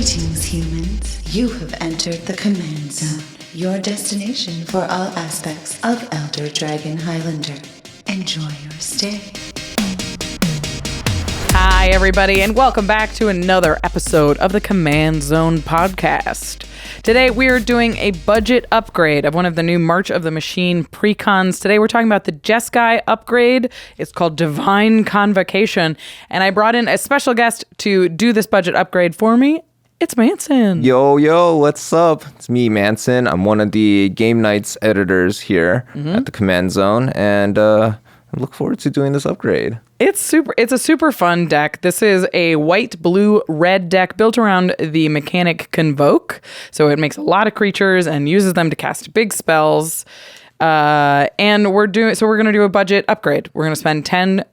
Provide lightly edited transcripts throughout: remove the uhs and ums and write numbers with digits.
Greetings, humans. You have entered the Command Zone, your destination for all aspects of Elder Dragon Highlander. Enjoy your stay. Hi, everybody, and welcome back to another episode of the Command Zone podcast. Today, we are doing a budget upgrade of one of the new March of the Machine Precons. Today, we're talking about the Jeskai upgrade. It's called Divine Convocation, and I brought in a special guest to do this budget upgrade for me. It's Manson. Yo, what's up? It's me, Manson. I'm one of the Game Nights editors here at the Command Zone, and I look forward to doing this upgrade. It's a super fun deck. This is a white, blue, red deck built around the mechanic Convoke. So it makes a lot of creatures and uses them to cast big spells. And we're going to do a budget upgrade. We're going to spend $10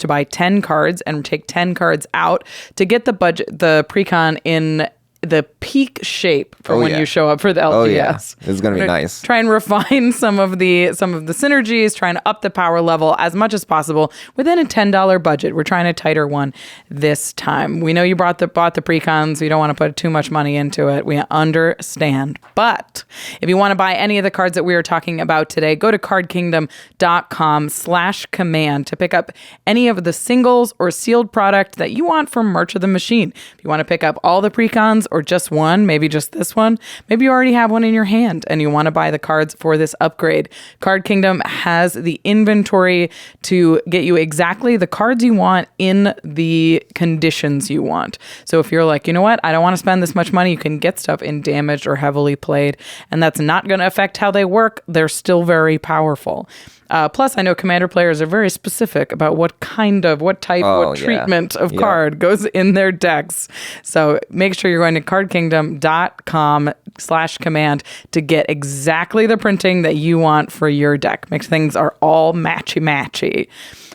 to buy 10 cards and take 10 cards out to get the Precon in the peak shape for when you show up for the LTS. Oh yeah, it's gonna be nice. Try and refine some of the synergies, trying to up the power level as much as possible within a $10 budget. We're trying a tighter one this time. We know you bought the Precons. We don't want to put too much money into it. We understand. But if you want to buy any of the cards that we are talking about today, go to cardkingdom.com/command to pick up any of the singles or sealed product that you want from March of the Machine. If you want to pick up all the Precons or just one, maybe just this one, maybe you already have one in your hand and you want to buy the cards for this upgrade. Card Kingdom has the inventory to get you exactly the cards you want in the conditions you want. So if you're like, you know what, I don't want to spend this much money, you can get stuff in damaged or heavily played, and that's not going to affect how they work. They're still very powerful. Plus, I know Commander players are very specific about what type of treatment of card goes in their decks. So make sure you're going to cardkingdom.com/command to get exactly the printing that you want for your deck. Make things are all matchy-matchy.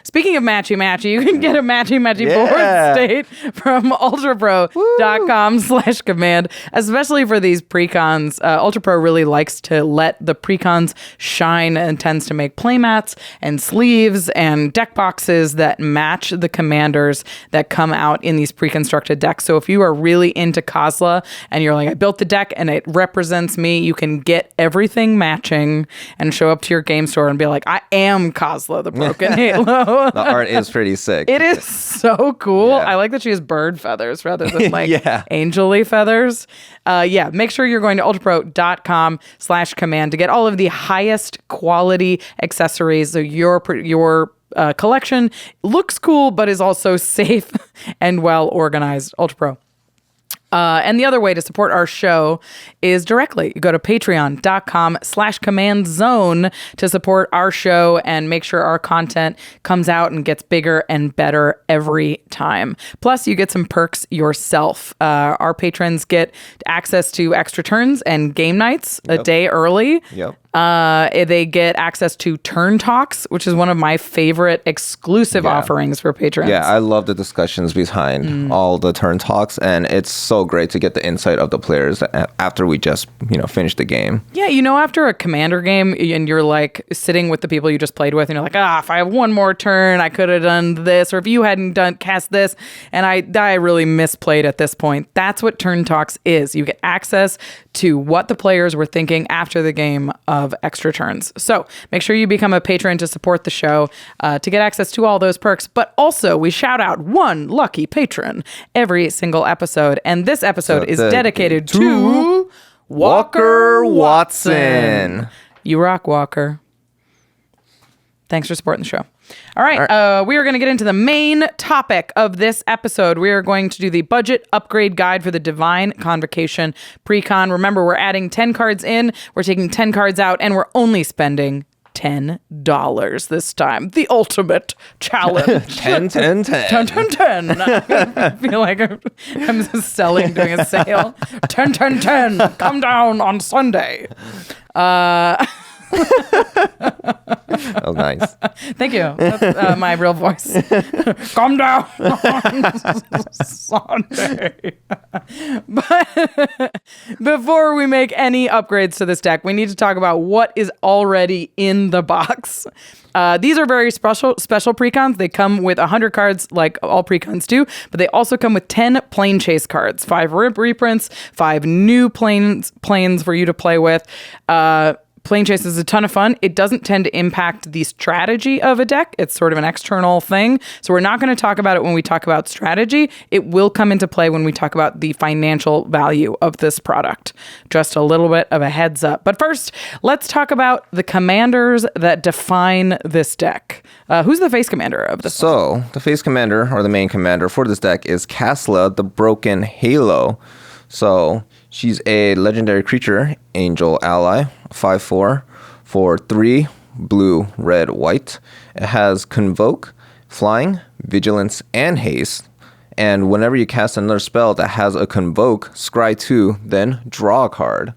Speaking of matchy-matchy, you can get a matchy-matchy board state from ultrapro.com/command, especially for these Precons. UltraPro really likes to let the Precons shine and tends to make playmats and sleeves and deck boxes that match the commanders that come out in these pre-constructed decks. So if you are really into Kasla and you're like, I built the deck and it represents me, you can get everything matching and show up to your game store and be like, I am Kasla, the broken Halo. The art is pretty sick. It is so cool. Yeah. I like that she has bird feathers rather than angel-y feathers. Make sure you're going to ultrapro.com/command to get all of the highest quality accessories. So your collection looks cool, but is also safe and well organized. UltraPro. And the other way to support our show is directly. You go to patreon.com/commandzone to support our show and make sure our content comes out and gets bigger and better every time. Plus, you get some perks yourself. Our patrons get access to extra turns and game nights a day early. Yep. They get access to Turn Talks, which is one of my favorite exclusive offerings for patrons. Yeah, I love the discussions behind all the Turn Talks, and it's so great to get the insight of the players after we just, finish the game. Yeah, after a commander game and you're like sitting with the people you just played with and you're like, if I have one more turn, I could have done this, or if you hadn't cast this and I really misplayed at this point. That's what Turn Talks is. You get access to what the players were thinking after the game of extra turns. So make sure you become a patron to support the show to get access to all those perks. But also, we shout out one lucky patron every single episode. And this episode is dedicated to Walker Watson. You rock, Walker. Thanks for supporting the show. All right. We are going to get into the main topic of this episode. We are going to do the budget upgrade guide for the Divine Convocation Precon. Remember, we're adding 10 cards in, we're taking 10 cards out, and we're only spending $10 this time. The ultimate challenge. 10. I feel like I'm selling, doing a sale. 10. Come down on Sunday. Oh, nice. Thank you. That's my real voice. Calm down, Sunday. But before we make any upgrades to this deck, we need to talk about what is already in the box. These are very special precons. They come with 100 cards like all precons do, but they also come with 10 plane chase cards, 5 reprints, 5 new planes for you to play with. Plane chase is a ton of fun. It doesn't tend to impact the strategy of a deck. It's sort of an external thing. So we're not going to talk about it when we talk about strategy. It will come into play when we talk about the financial value of this product. Just a little bit of a heads up. But first, let's talk about the commanders that define this deck. Who's the face commander of this? So the face commander, or the main commander for this deck, is Kasla, the Broken Halo. So she's a legendary creature, angel ally, 5/4 for 3 blue, red, white. It has Convoke, Flying, Vigilance, and Haste. And whenever you cast another spell that has a Convoke, scry 2, then draw a card.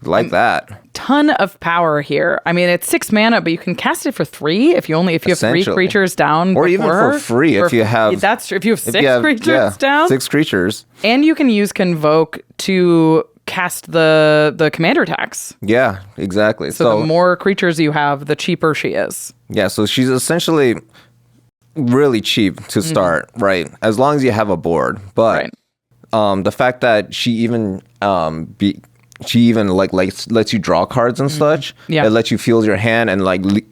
Like that. Ton of power here. I mean, it's 6 mana, but you can cast it for 3 if you have 3 creatures down, or even for free if you have. That's true. If you have 6 creatures down, 6 creatures, and you can use Convoke to cast the commander tax. Yeah, exactly. So the more creatures you have, the cheaper she is. Yeah, so she's essentially really cheap to start, right? As long as you have a board. But the fact that she even lets you draw cards and such. Yeah. It lets you feel your hand and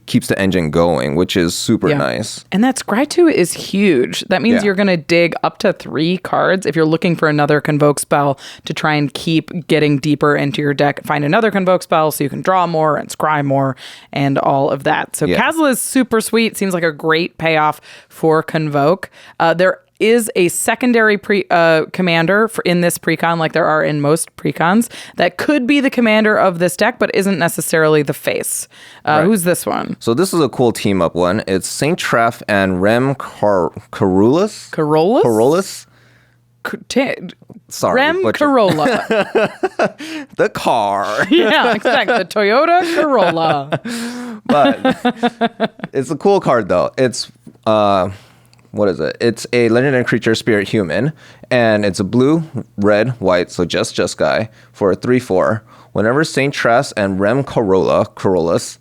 keeps the engine going, which is super nice. And that scry 2 is huge. That means you're going to dig up to 3 cards if you're looking for another Convoke spell to try and keep getting deeper into your deck. Find another Convoke spell so you can draw more and scry more and all of that. So Kasla is super sweet. Seems like a great payoff for Convoke. There is a secondary commander in this precon, like there are in most precons, that could be the commander of this deck, but isn't necessarily the face. Who's this one? So this is a cool team up one. It's Saint Traft and Karolus. Karolus? Sorry, Rem Corolla. The car. Yeah, exactly. The Toyota Corolla. But it's a cool card though. It's what is it? It's a legendary creature, spirit human, and it's a blue, red, white, so just guy for a 3/4. Whenever Saint Traft and Rem Karolus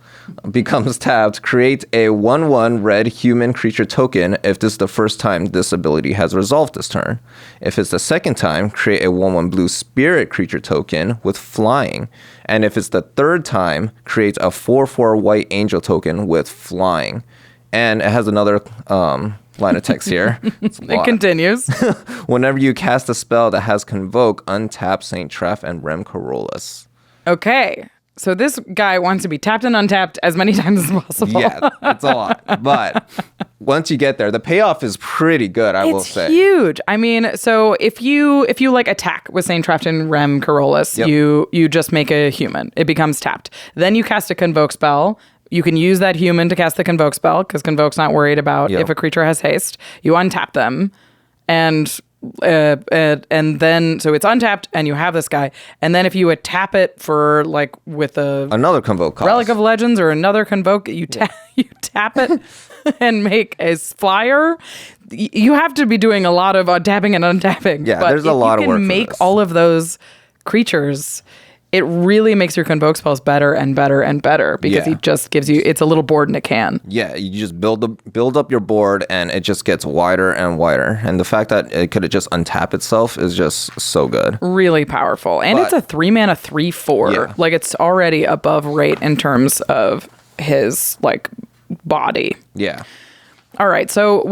becomes tapped, create a 1/1 red human creature token if this is the first time this ability has resolved this turn. If it's the second time, create a 1/1 blue spirit creature token with flying. And if it's the third time, create a 4/4 white angel token with flying. And it has another line of text here. It continues. Whenever you cast a spell that has Convoke, untap Saint Traft and Rem Karolus. Okay. So this guy wants to be tapped and untapped as many times as possible. Yeah, it's a lot. But once you get there, the payoff is pretty good, I will say. It's huge. I mean, so if you attack with Saint Traft and Rem Karolus, you just make a human. It becomes tapped. Then you cast a Convoke spell. You can use that human to cast the Convoke spell because Convoke's not worried about if a creature has haste. You untap them, and then so it's untapped, and you have this guy. And then if you tap it for with another Convoke cost. Relic of Legends or another Convoke, you tap it and make a flyer. You have to be doing a lot of tapping and untapping. Yeah, there's a lot of work. You can make all of those creatures. It really makes your Convoke spells better and better and better because he just gives you, it's a little board in a can. Yeah, you just build up your board and it just gets wider and wider. And the fact that it could just untap itself is just so good. Really powerful. And it's a 3 mana 3/4. Yeah. It's already above rate in terms of his body. Yeah. All right, so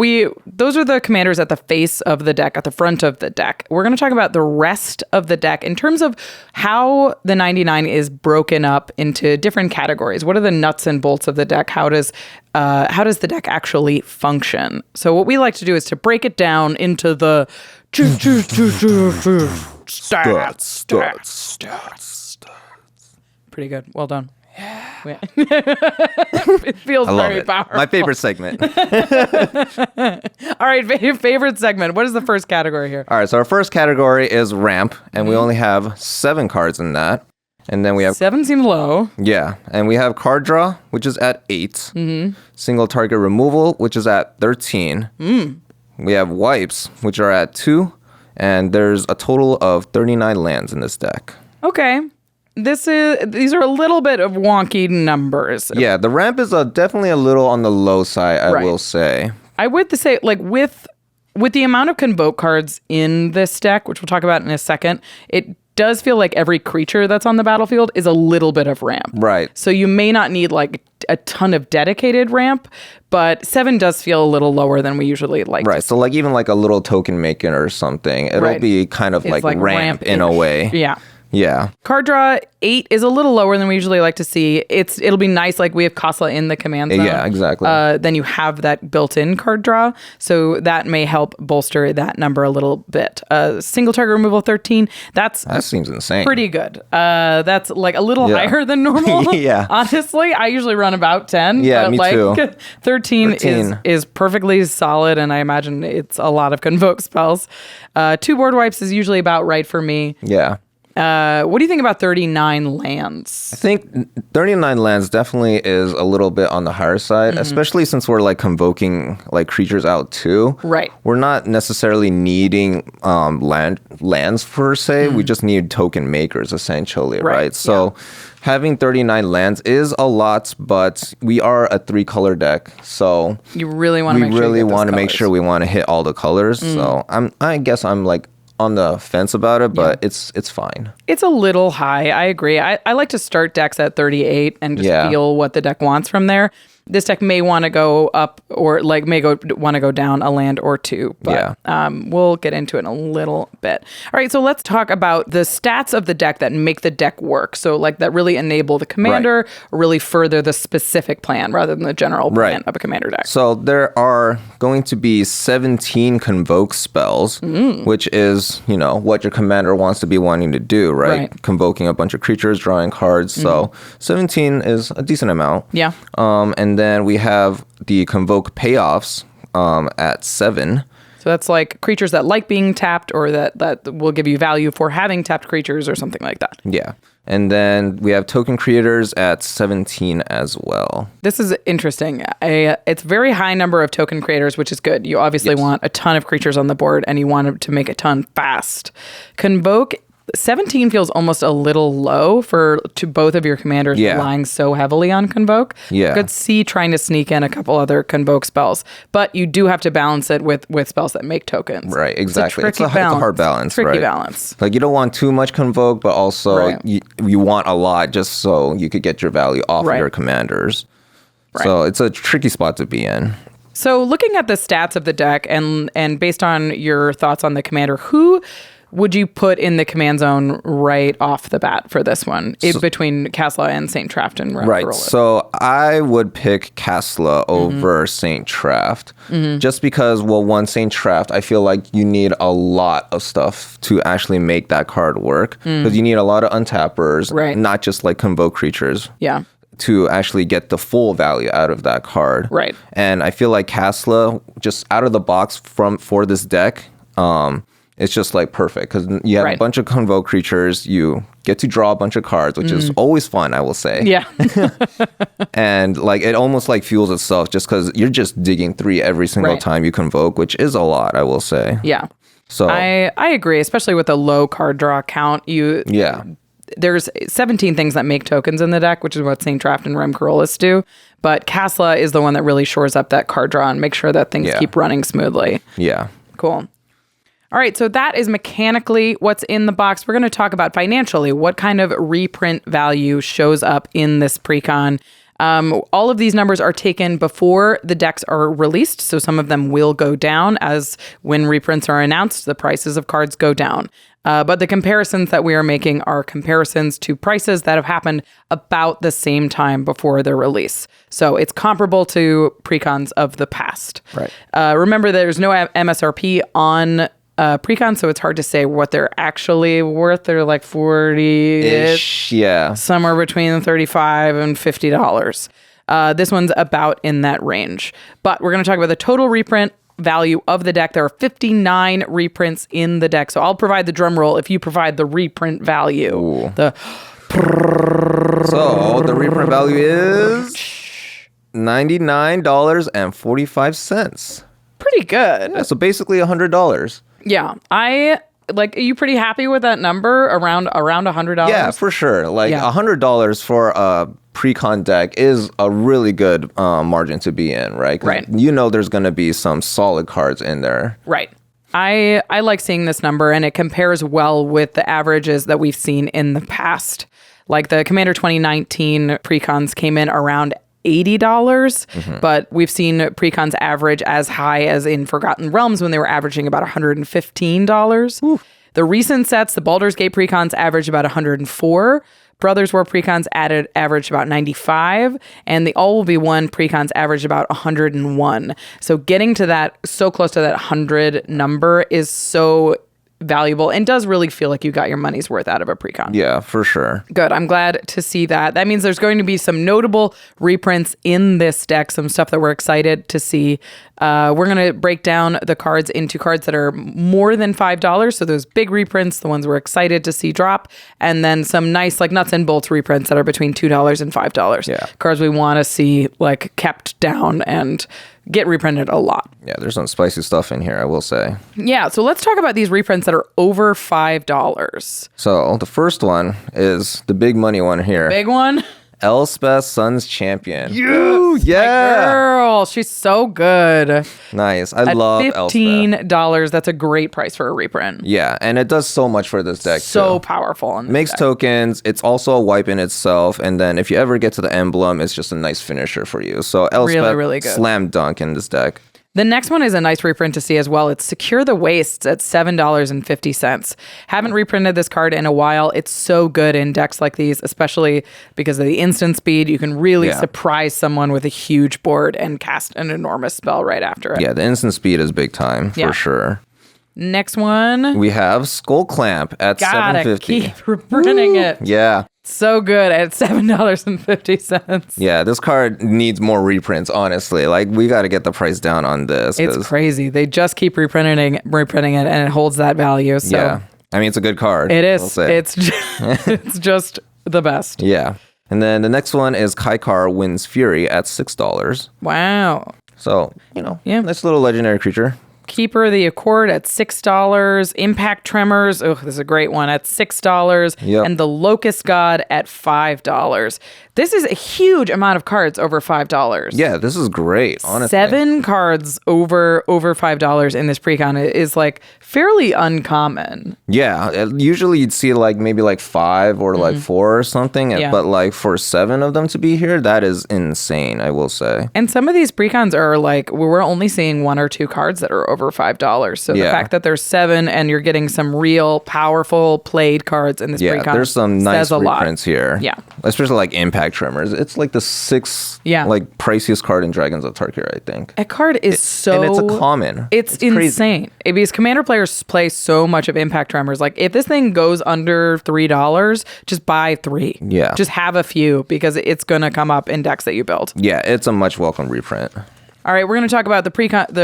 those are the commanders at the face of the deck, at the front of the deck. We're going to talk about the rest of the deck in terms of how the 99 is broken up into different categories. What are the nuts and bolts of the deck? How does the deck actually function? So what we like to do is to break it down into the stats. Pretty good. Well done. Yeah. It feels very powerful. My favorite segment. All right, your favorite segment. What is the first category here? All right, so our first category is ramp, and we only have 7 cards in that. And then we have 7 seems low. Yeah, and we have card draw, which is at 8. Single target removal, which is at 13. We have wipes, which are at 2, and there's a total of 39 lands in this deck. Okay. These are a little bit of wonky numbers. Yeah, the ramp is definitely a little on the low side, I will say. I would say, like, with the amount of Convoke cards in this deck, which we'll talk about in a second, it does feel like every creature that's on the battlefield is a little bit of ramp. Right. So you may not need like a ton of dedicated ramp, but 7 does feel a little lower than we usually like. Right. So like even like a little token making or something, it'll be kind of like ramp in a way. Yeah. Yeah. Card draw 8 is a little lower than we usually like to see. It'll be nice, like we have Kasla in the command zone. Yeah, exactly. Then you have that built-in card draw, so that may help bolster that number a little bit. Single target removal 13. That seems insane. Pretty good. That's like a little higher than normal. Yeah. Honestly, I usually run about 10. Yeah, but me like, too. 13 is perfectly solid, and I imagine it's a lot of Convoke spells. 2 board wipes is usually about right for me. Yeah. What do you think about 39 lands? I think 39 lands definitely is a little bit on the higher side, especially since we're like convoking like creatures out too. Right. We're not necessarily needing lands per se. We just need token makers essentially, right? So having 39 lands is a lot, but we are a 3-color deck, so you really want to make sure we want to hit all the colors. So I guess I'm like on the fence about it, but it's fine. It's a little high. I agree. I like to start decks at 38 and just feel what the deck wants from there. This deck may want to go up or like want to go down a land or two, but we'll get into it in a little bit. All right, so let's talk about the stats of the deck that make the deck work. So like that really enable the commander or really further the specific plan rather than the general plan of a commander deck. So there are going to be 17 convoke spells, which is, what your commander wants to be wanting to do, right? Convoking a bunch of creatures, drawing cards. So 17 is a decent amount. Yeah. And then we have the convoke payoffs at 7. So that's like creatures that like being tapped or that will give you value for having tapped creatures or something like that. Yeah. And then we have token creators at 17 as well. This is interesting. It's a very high number of token creators, which is good. You obviously want a ton of creatures on the board and you want to make a ton fast. Convoke 17 feels almost a little low to both of your commanders relying so heavily on Convoke. Yeah. Could see trying to sneak in a couple other Convoke spells, but you do have to balance it with spells that make tokens. Right, exactly. It's a hard balance, tricky balance. Like you don't want too much Convoke, but also you want a lot just so you could get your value off of your commanders. Right. So it's a tricky spot to be in. So looking at the stats of the deck and based on your thoughts on the commander, who would you put in the command zone right off the bat for this one, between Kasla and St. Traft and Karolus? Right. So I would pick Kasla over St. Traft just because, one, St. Traft, I feel like you need a lot of stuff to actually make that card work because you need a lot of untappers, not just like convoke creatures. Yeah. To actually get the full value out of that card. Right. And I feel like Kasla, just out of the box for this deck, it's just like perfect because you have a bunch of convoke creatures. You get to draw a bunch of cards, which is always fun, I will say. Yeah. And like it almost like fuels itself just because you're just digging 3 every single time you convoke, which is a lot, I will say. Yeah. So I agree, especially with the low card draw count. There's 17 things that make tokens in the deck, which is what St. Traft and Karolus do. But Kasla is the one that really shores up that card draw and makes sure that things keep running smoothly. Yeah. Cool. All right, so that is mechanically what's in the box. We're going to talk about financially what kind of reprint value shows up in this Precon. All of these numbers are taken before the decks are released, so some of them will go down as when reprints are announced, the prices of cards go down. But the comparisons that we are making are comparisons to prices that have happened about the same time before their release. So it's comparable to Precons of the past. Right. Remember, there's no MSRP on Precon, so it's hard to say what they're actually worth. They're like 40-ish, somewhere between $35 and $50. This one's about in that range. But we're going to talk about the total reprint value of the deck. There are 59 reprints in the deck. So I'll provide the drum roll if you provide the reprint value. Ooh. The So the reprint value is $99.45. Pretty good. Yeah, so basically $100. Yeah. Are you pretty happy with that number around $100? Yeah, for sure. Like Yeah. $100 for a Precon deck is a really good margin to be in, right? 'Cause Right. you know there's going to be some solid cards in there. Right. I like seeing this number, and it compares well with the averages that we've seen in the past. Like the Commander 2019 Precons came in around $80, but we've seen Precons average as high as in Forgotten Realms when they were averaging about $115. The recent sets, the Baldur's Gate Precons averaged about $104. Brothers War Precons averaged about 95, and the All Will Be One Precons averaged about 101. So getting to that, so close to that 100 number is so valuable and does really feel like you got your money's worth out of a Precon. Yeah, for sure. Good. I'm glad to see that. That means there's going to be some notable reprints in this deck, some stuff that we're excited to see. We're going to break down the cards into cards that are more than $5. So those big reprints, the ones we're excited to see drop, and then some nice like nuts and bolts reprints that are between $2 and $5. Yeah. Cards we want to see like kept down and get reprinted a lot. Yeah, there's some spicy stuff in here, I will say. Yeah, so let's talk about these reprints that are over $5. So the first one is the big money one here. Big one. Elspeth Sun's Champion. Yes, Yeah. girl, she's so good. Nice. I At love Elspeth. $15, that's a great price for a reprint. Yeah, and it does so much for this deck So too. powerful. In this Makes deck. tokens. It's also a wipe in itself. And then if you ever get to the emblem, it's just a nice finisher for you. So Elspeth, really good. slam dunk in this deck. The next one is a nice reprint to see as well. It's Secure the Wastes at $7.50. Haven't reprinted this card in a while. It's so good in decks like these, especially because of the instant speed. You can really surprise someone with a huge board and cast an enormous spell right after it. Yeah, the instant speed is big time for sure. Next one. We have Skull Clamp at Gotta $7.50. keep reprinting it. Yeah. So good at $7.50. Yeah, this card needs more reprints, honestly. Like, we got to get the price down on this. It's crazy. They just keep reprinting it, and it holds that value. So Yeah. I mean, it's a good card. it I'll is. say. It's just the best. Yeah. And then the next one is Kaikar Wind's Fury at $6. Wow. So, nice little legendary creature. Keeper of the Accord at $6. Impact Tremors. Oh, this is a great one at $6. Yep. And the Locust God at $5. This is a huge amount of cards over $5. Yeah, this is great, honestly. 7 cards over $5 in this Precon is like fairly uncommon. Yeah, usually you'd see like maybe like 5 or like 4 or something. Yeah. But like for 7 of them to be here, that is insane, I will say. And some of these Precons are like, we're only seeing 1 or 2 cards that are over $5. So the fact that there's 7 and you're getting some real powerful played cards in this Yeah, Precon there's some nice says a lot. reprints here. Yeah. Especially like Impact Tremors. It's like the 6th like priciest card in Dragons of Tarkir, I think. That card is so... And it's a common. It's insane. Because Commander players play so much of Impact Tremors. Like, if this thing goes under $3, just buy 3. Yeah. Just have a few because it's going to come up in decks that you build. Yeah, it's a much welcome reprint. All right, we're going to talk about the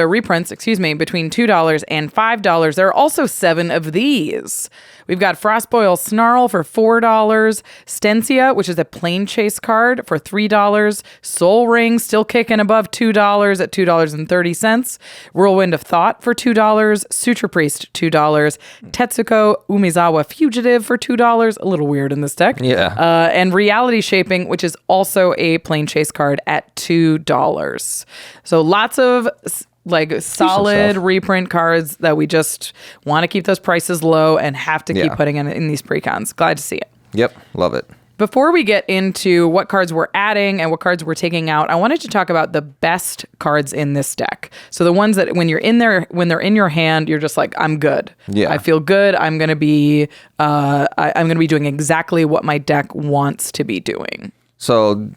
reprints, between $2 and $5. There are also 7 of these. We've got Frostboil Snarl for $4, Stencia, which is a plane chase card, for $3, Soul Ring, still kicking above $2 at $2.30, Whirlwind of Thought for $2, Suture Priest, $2, Tetsuko Umezawa Fugitive for $2, a little weird in this deck. Yeah. And Reality Shaping, which is also a plane chase card at $2. So lots of like solid reprint cards that we just want to keep those prices low and have to keep putting in these Precons. Glad to see it. Yep, love it. Before we get into what cards we're adding and what cards we're taking out, I wanted to talk about the best cards in this deck. So the ones that when they're in your hand, you're just like, I'm good. Yeah. I feel good. I'm gonna be doing exactly what my deck wants to be doing. So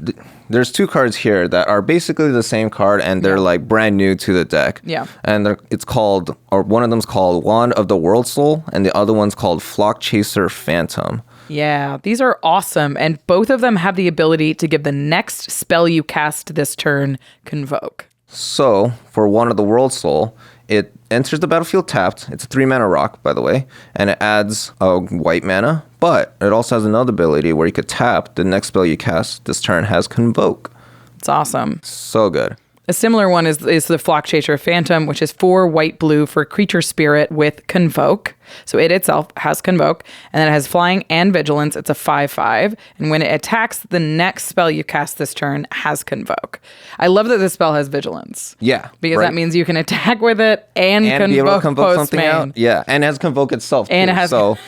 there's 2 cards here that are basically the same card, and they're like brand new to the deck. Yeah. And one of them's called Wand of the World Soul, and the other one's called Flock Chaser Phantom. Yeah, these are awesome, and both of them have the ability to give the next spell you cast this turn Convoke. So for Wand of the World Soul, It enters the battlefield tapped. It's a 3-mana rock, by the way, and it adds a white mana, but it also has another ability where you could tap. The next spell you cast this turn has Convoke. It's awesome. So good. A similar one is the Flock Chaser Phantom, which is 4 white-blue for creature spirit with Convoke. So it itself has Convoke, and then it has Flying and Vigilance. It's a 5/5, and when it attacks, the next spell you cast this turn has Convoke. I love that this spell has Vigilance. Yeah. Because that means you can attack with it and Convoke be able to Convoke something post-main. out. Yeah, and it has Convoke itself, And too. it has... So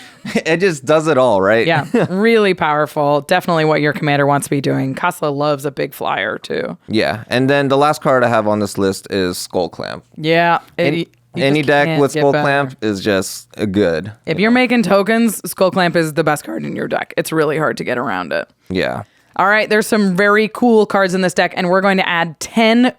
it just does it all, right? Yeah, really powerful. Definitely what your commander wants to be doing. Kasla loves a big flyer, too. Yeah, and then the last card I have on this list is Skull Clamp. Yeah. Any deck with Skull Clamp is just good. If you're making tokens, Skull Clamp is the best card in your deck. It's really hard to get around it. Yeah. All right, there's some very cool cards in this deck, and we're going to add 10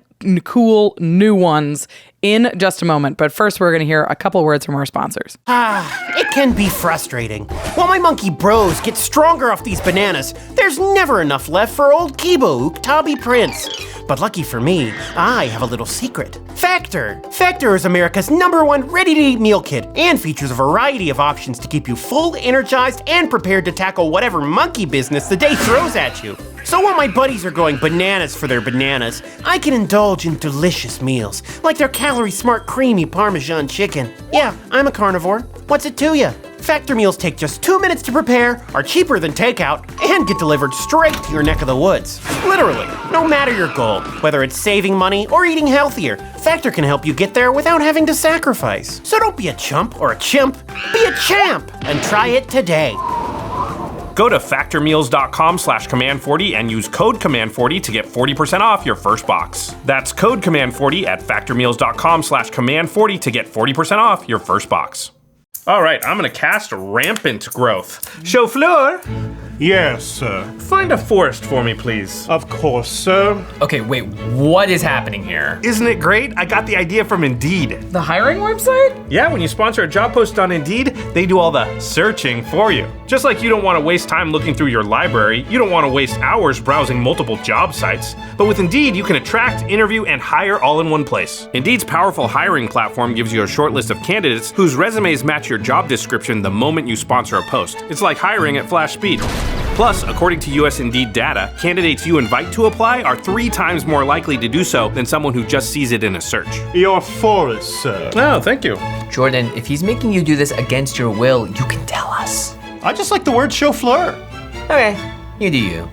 cool new ones in just a moment. But first, we're going to hear a couple words from our sponsors. It can be frustrating. While my monkey bros get stronger off these bananas, there's never enough left for old Kibo Uktabi Prince. But lucky for me, I have a little secret. Factor! Factor is America's #1 ready-to-eat meal kit and features a variety of options to keep you full, energized, and prepared to tackle whatever monkey business the day throws at you. So while my buddies are going bananas for their bananas, I can indulge in delicious meals, like their calorie-smart creamy Parmesan chicken. Yeah, I'm a carnivore. What's it to ya? Factor meals take just 2 minutes to prepare, are cheaper than takeout, and get delivered straight to your neck of the woods. Literally, no matter your goal, whether it's saving money or eating healthier, Factor can help you get there without having to sacrifice. So don't be a chump or a chimp, be a champ and try it today. Go to factormeals.com/command40 and use code command40 to get 40% off your first box. That's code command40 at factormeals.com/command40 to get 40% off your first box. All right, I'm gonna cast Rampant Growth. Chauffeur, Yes, sir. find a forest for me, please. Of course, sir. Okay, wait, what is happening here? Isn't it great? I got the idea from Indeed. The hiring website? Yeah, when you sponsor a job post on Indeed, they do all the searching for you. Just like you don't want to waste time looking through your library, you don't want to waste hours browsing multiple job sites. But with Indeed, you can attract, interview, and hire all in one place. Indeed's powerful hiring platform gives you a short list of candidates whose resumes match your job description the moment you sponsor a post. It's like hiring at flash speed. Plus, according to US Indeed data, candidates you invite to apply are 3 times more likely to do so than someone who just sees it in a search. Your forest, sir. Oh, thank you. Jordan, if he's making you do this against your will, you can tell us. I just like the word chauffeur. Okay, you do you.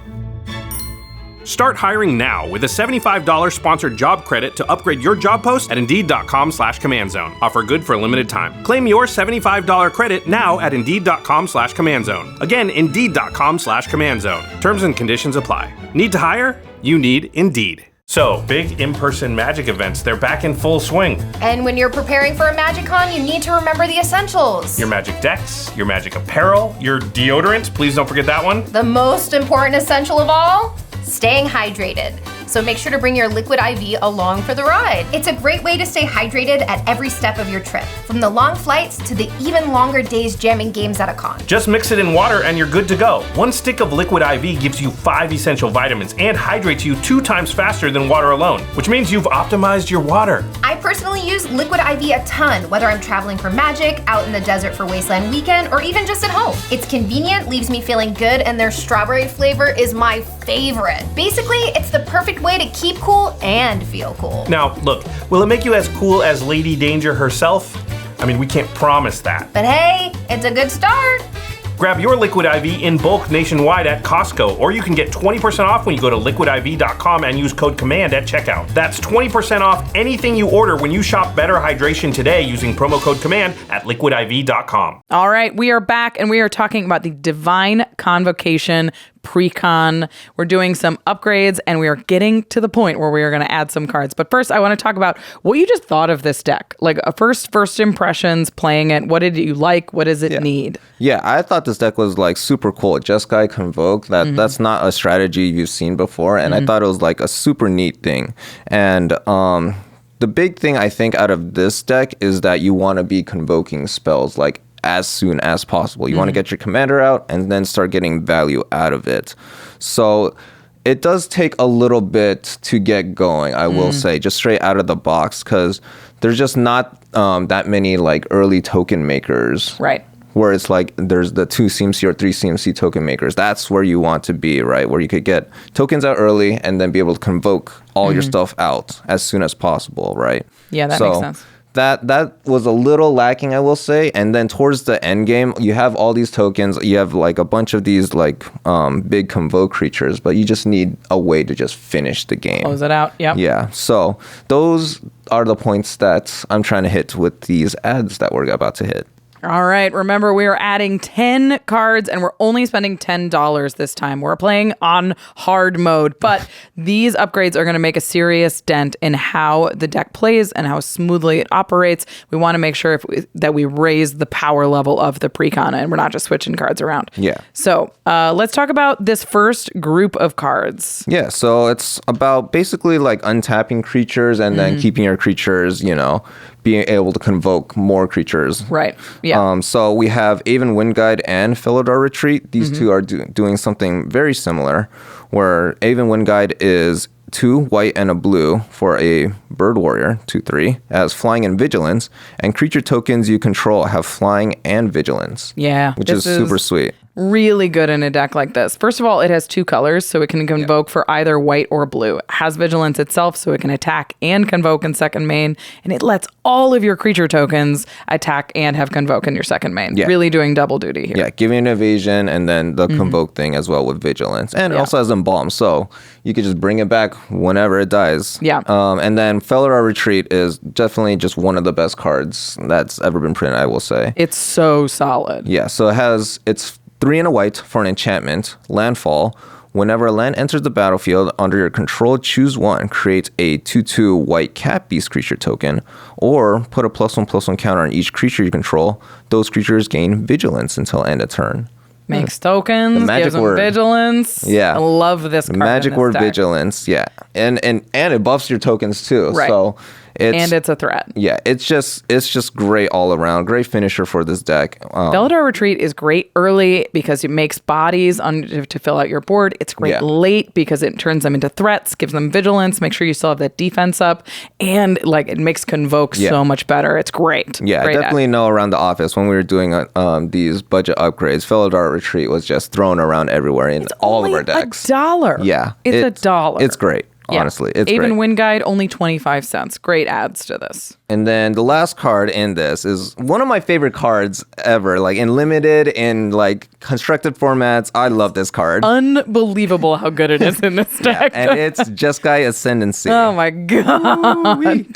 Start hiring now with a $75 sponsored job credit to upgrade your job post at Indeed.com/CommandZone. Offer good for a limited time. Claim your $75 credit now at Indeed.com/CommandZone. Again, Indeed.com/CommandZone. Terms and conditions apply. Need to hire? You need Indeed. So, big in-person Magic events, they're back in full swing. And when you're preparing for a MagicCon, you need to remember the essentials. Your Magic decks, your Magic apparel, your deodorant, please don't forget that one. The most important essential of all? Staying hydrated. So make sure to bring your Liquid IV along for the ride. It's a great way to stay hydrated at every step of your trip, from the long flights to the even longer days jamming games at a con. Just mix it in water and you're good to go. 1 stick of Liquid IV gives you 5 essential vitamins and hydrates you 2 times faster than water alone, which means you've optimized your water. I personally use Liquid IV a ton, whether I'm traveling for Magic, out in the desert for Wasteland Weekend, or even just at home. It's convenient, leaves me feeling good, and their strawberry flavor is my favorite. Basically, it's the perfect way to keep cool and feel cool. Now, look, will it make you as cool as Lady Danger herself? I mean, we can't promise that. But hey, it's a good start. Grab your Liquid IV in bulk nationwide at Costco, or you can get 20% off when you go to liquidiv.com and use code COMMAND at checkout. That's 20% off anything you order when you shop Better Hydration today using promo code COMMAND at liquidiv.com. All right, we are back and we are talking about the Divine Convocation Precon. We're doing some upgrades and we are getting to the point where we are going to add some cards. But first, I want to talk about what you just thought of this deck. Like first impressions playing it. What did you like? What does it need? Yeah, I thought this deck was like super cool. Jeskai Convoke, that's not a strategy you've seen before. And I thought it was like a super neat thing. And the big thing I think out of this deck is that you want to be convoking spells like as soon as possible. You want to get your commander out and then start getting value out of it. So it does take a little bit to get going, I will say, just straight out of the box, because there's just not that many like early token makers. Right. Where it's like there's the 2 CMC or 3 CMC token makers. That's where you want to be, right? Where you could get tokens out early and then be able to convoke all your stuff out as soon as possible, right? Yeah, that makes sense. That was a little lacking, I will say. And then towards the end game, you have all these tokens. You have like a bunch of these like big convoke creatures, but you just need a way to just finish the game. Close it out. Yep. Yeah. So those are the points that I'm trying to hit with these ads that we're about to hit. All right. Remember, we are adding 10 cards and we're only spending $10 this time. We're playing on hard mode, but these upgrades are going to make a serious dent in how the deck plays and how smoothly it operates. We want to make sure that we raise the power level of the Precon and we're not just switching cards around. Yeah. So let's talk about this first group of cards. Yeah. So it's about basically like untapping creatures and then keeping your creatures, being able to convoke more creatures. Right. Yeah. So we have Aven Windguide and Felidar Retreat. These two are doing something very similar, where Aven Windguide is 2 white and a blue for a Bird Warrior, 2/3, as flying and vigilance, and creature tokens you control have flying and vigilance. Yeah. Which is super sweet. Really good in a deck like this. First of all, it has 2 colors, so it can convoke for either white or blue. It has vigilance itself, so it can attack and convoke in second main, and it lets all of your creature tokens attack and have convoke in your second main. Yeah. Really doing double duty here. Yeah, giving an evasion and then the convoke thing as well with vigilance. And it also has embalm, so you could just bring it back whenever it dies. Yeah. And then Felidar Retreat is definitely just one of the best cards that's ever been printed, I will say. It's so solid. Yeah, so it's 3 and a white for an enchantment, landfall. Whenever a land enters the battlefield under your control, choose 1, create a 2/2 white cat beast creature token, or put a +1/+1 counter on each creature you control. Those creatures gain vigilance until end of turn. Makes tokens, The magic gives them word. vigilance. Yeah. I love this card. Magic in this word deck. vigilance, yeah. And it buffs your tokens too. Right. So it's a threat. Yeah, it's just great all around. Great finisher for this deck. Felidar Retreat is great early because it makes bodies to fill out your board. It's great Yeah. late because it turns them into threats, gives them vigilance, make sure you still have that defense up, and like it makes convoke so much better. It's great. Yeah, great I definitely know around the office when we were doing these budget upgrades, Felidar Retreat was just thrown around everywhere in all of our decks. $1. Yeah. It's $1. It's great. Yeah. Honestly, it's Aven great. Windguide, only 25 cents. Great adds to this. And then the last card in this is one of my favorite cards ever, like in limited, in like constructed formats. I love this card. Unbelievable how good it is in this deck. And it's Jeskai Ascendancy. Oh my God.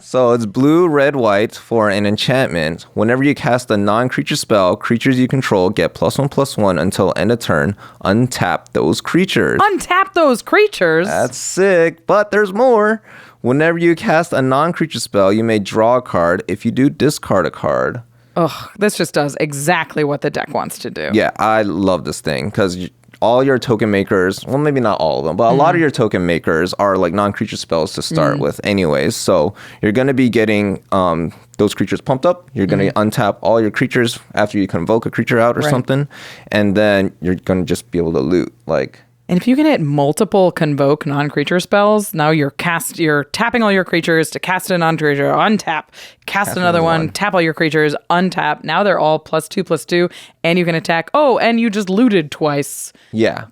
So it's blue, red, white for an enchantment. Whenever you cast a non-creature spell, creatures you control get +1/+1 until end of turn. Untap those creatures. Untap those creatures. That's sick, but there's more. Whenever you cast a non-creature spell, you may draw a card. If you do, discard a card. Ugh, this just does exactly what the deck wants to do. Yeah, I love this thing because all your token makers, well, maybe not all of them, but a lot of your token makers are like non-creature spells to start with anyways. So you're going to be getting those creatures pumped up. You're going to untap all your creatures after you convoke a creature out or something. And then you're going to just be able to loot like... And if you can hit multiple convoke non-creature spells, now you're tapping all your creatures to cast a non-creature, untap, cast another one, tap all your creatures, untap. Now they're all +2/+2, and you can attack. Oh, and you just looted twice. Yeah.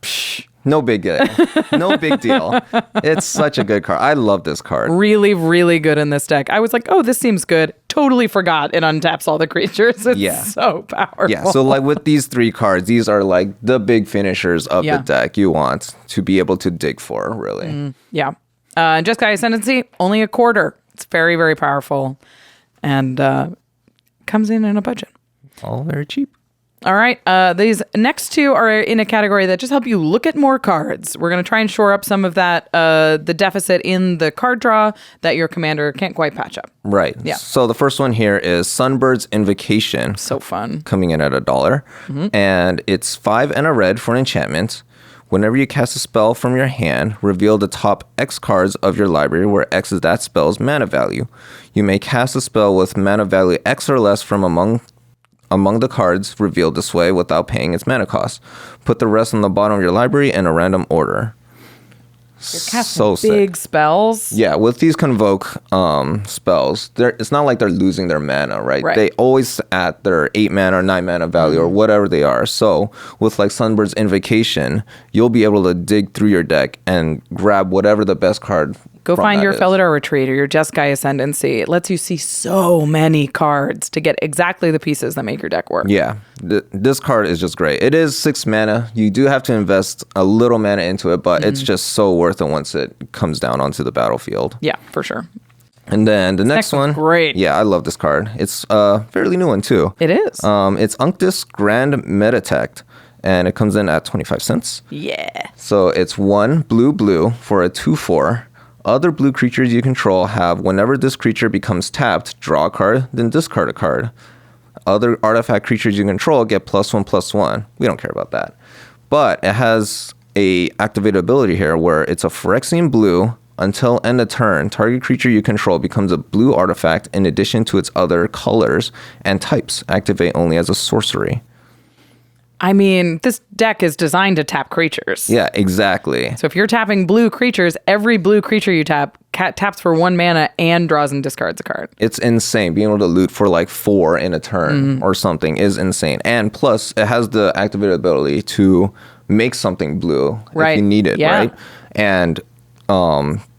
No big deal. No big deal. It's such a good card. I love this card. Really, really good in this deck. I was like, oh, this seems good. Totally forgot it untaps all the creatures. It's so powerful. Yeah, so like with these 3 cards, these are like the big finishers of the deck you want to be able to dig for, really. Yeah. Jeskai Ascendancy, only a quarter. It's very, very powerful. And comes in a budget. All very cheap. All right. These next 2 are in a category that just help you look at more cards. We're going to try and shore up some of that, the deficit in the card draw that your commander can't quite patch up. Right. Yeah. So the first one here is Sunbird's Invocation. So fun. Coming in at $1. And it's 5 and a red for an enchantment. Whenever you cast a spell from your hand, reveal the top X cards of your library, where X is that spell's mana value. You may cast a spell with mana value X or less from among the cards revealed this way without paying its mana cost. Put the rest on the bottom of your library in a random order. So sick. Big spells. Yeah, with these Convoke spells, it's not like they're losing their mana, right? They always at their 8 mana or 9 mana value or whatever they are. So with like Sunbird's Invocation, you'll be able to dig through your deck and grab whatever the best card. Go find your Felidar Retreat or your Jeskai Ascendancy. It lets you see so many cards to get exactly the pieces that make your deck work. Yeah, this card is just great. It is 6 mana. You do have to invest a little mana into it, but it's just so worth it once it comes down onto the battlefield. Yeah, for sure. And then the next one, great. Yeah, I love this card. It's a fairly new one too. It is. It's Unctus Grand Metatect, and it comes in at 25 cents. Yeah. So it's 1 blue for a 2/4. Other blue creatures you control have, whenever this creature becomes tapped, draw a card, then discard a card. Other artifact creatures you control get +1/+1. We don't care about that. But it has a activated ability here where it's a Phyrexian blue. Until end of turn, target creature you control becomes a blue artifact in addition to its other colors and types. Activate only as a sorcery. I mean, this deck is designed to tap creatures. Yeah, exactly. So if you're tapping blue creatures, every blue creature you tap taps for 1 mana and draws and discards a card. It's insane. Being able to loot for like 4 in a turn or something is insane. And plus, it has the activated ability to make something blue if you need it, right? And